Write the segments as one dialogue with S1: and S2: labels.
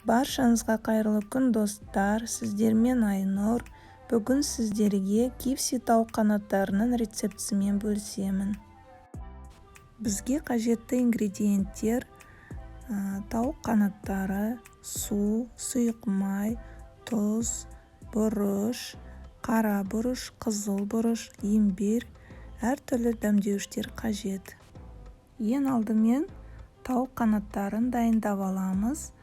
S1: Баршаңызға қайырлы күн достар, сіздермен Айнұр. Бүгін сіздерге KFC тауық қанаттарының рецептісімен бөлісемін. Бізге қажетті ингредиенттер: тауық қанаттары, су, сұйық май, тұз, бұрыш, қара бұрыш, қызыл бұрыш, имбирь, әртүрлі дәмдеуіштер қажет. Ең алдымен тауық қанаттарын дайындап аламыз.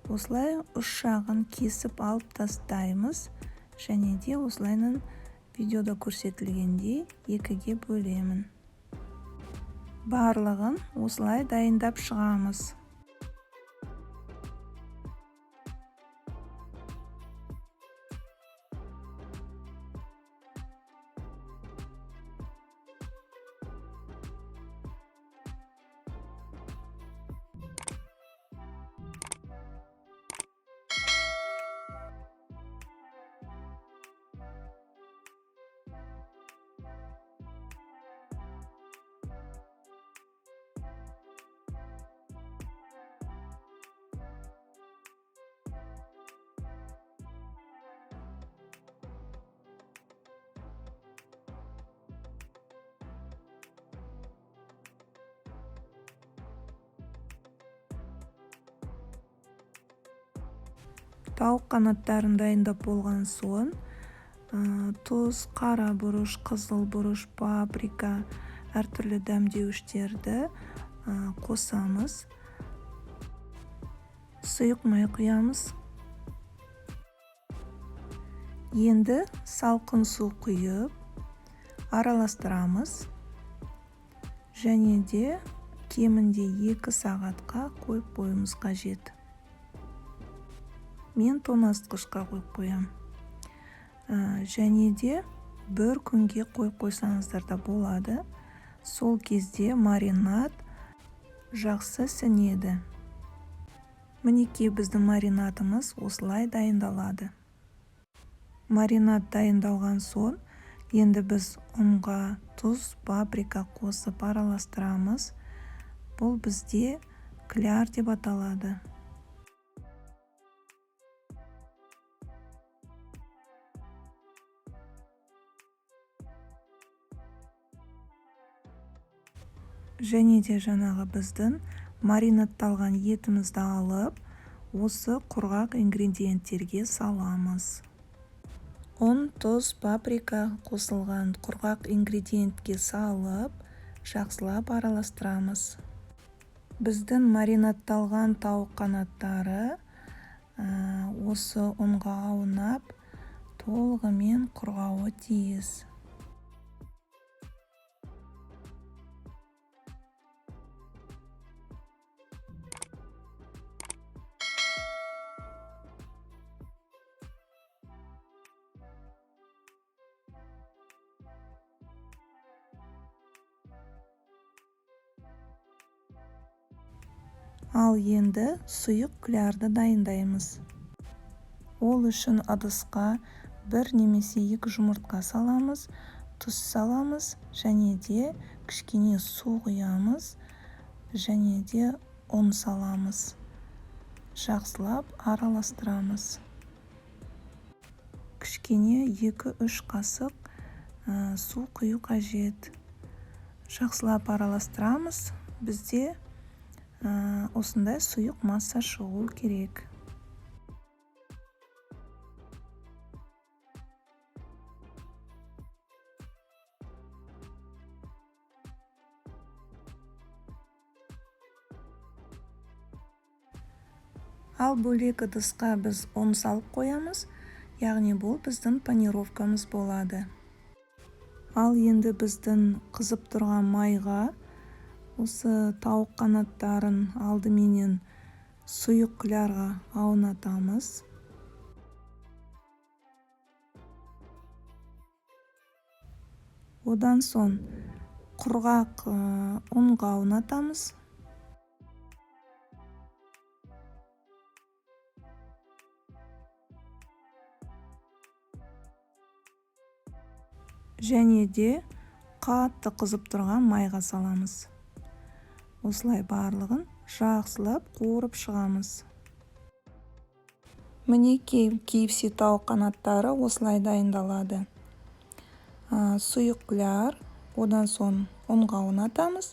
S1: Осылай ұшағын кесіп алып тастаймыз және де осылайынан видеода көрсетілгендей екіге бөлемін. Барлығын осылай дайындап шығамыз. Тауық қанаттарын дайындап болған соң, тұз, қара бұрыш, қызыл бұрыш, паприка, әртүрлі дәмдеуіштерді қосамыз. Сұйық май құямыз. Енді салқын су құйып, араластырамыз. Және де кемінде 2 сағатқа қойып қоюымыз қажет. Мен тоңазытқышқа қойып қоям. Және де 1 күнге қойып қойсаңыздар да болады. Сол кезде маринад жақсы сіңеді. Мінекей біздің маринадымыз осылай дайындалады. Маринад дайындалған соң, енді біз ұнға тұз, паприка қосып араластырамыз. Бұл бізде кляр деп аталады. Және де жаңағы біздің маринадталған етімізді алып, осы құрғақ ингредиенттерге саламыз. Ұн, тұз, паприка қосылған құрғақ ингредиентке салып, жақсылап араластырамыз. Біздің маринадталған тауық қанаттары осы ұнға аунап, толығымен құрғауы тиіс. Ал енді сұйық клярды дайындаймыз. Ол үшін ыдысқа 1 немесе 2 жұмыртқа саламыз, тұз саламыз, және де кішкене су құямыз, және де ұн саламыз. Жақсылап араластырамыз. Кішкене 2-3 қасық су құю қажет. Жақсылап араластырамыз. Бізде осындай сұйық масса шығу керек. Ал бөлек ыдысқа біз ұн салып қоямыз, яғни бұл біздің панировкамыз болады. Ал енді біздің қызып тұрған майға осы тауық қанаттарын алдыменен сұйық клярға аунатамыз. Одан соң құрғақ ұнға аунатамыз. Және де қатты қызып тұрған майға саламыз. Осылай барлығын жақсылап қуырып шығамыз. Мінекей KFC тауық қанаттары осылай дайындалады. Сұйық одан соң ұнға ұнатамыз,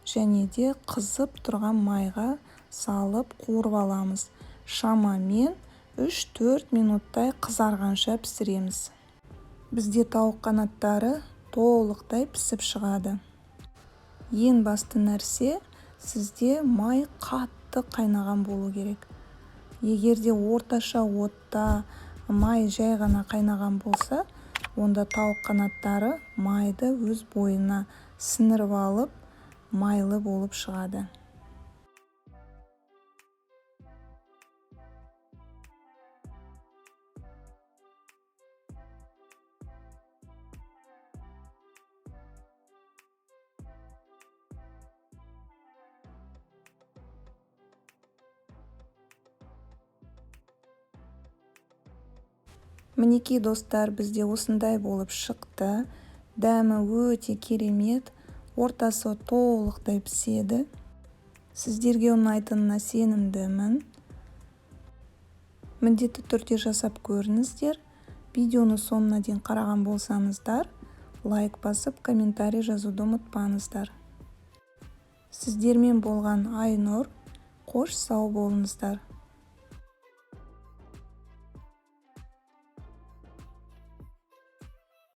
S1: және де қызып тұрған майға салып қуырып аламыз. Шамамен 3-4 минуттай қызарғанша пісіреміз. Бізде тауық қанаттары толықтай пісіп шығады. Ең басты нәрсе, сізде май қатты қайнаған болу керек. Егерде орташа отта май жай ғана қайнаған болса, онда тауық қанаттары майды өз бойына сіңіріп алып, майлы болып шығады. Мінекей достар, бізде осындай болып шықты. Дәмі өте керемет, ортасы толықтай піседі. Сіздерге ұнайтынына сенімдімін. Міндетті түрде жасап көріңіздер. Видеоны соңына дейін қараған болсаңыздар, лайк басып, комментарий жазуды ұмытпаңыздар. Сіздермен болған Айнұр, қош сау болыңыздар.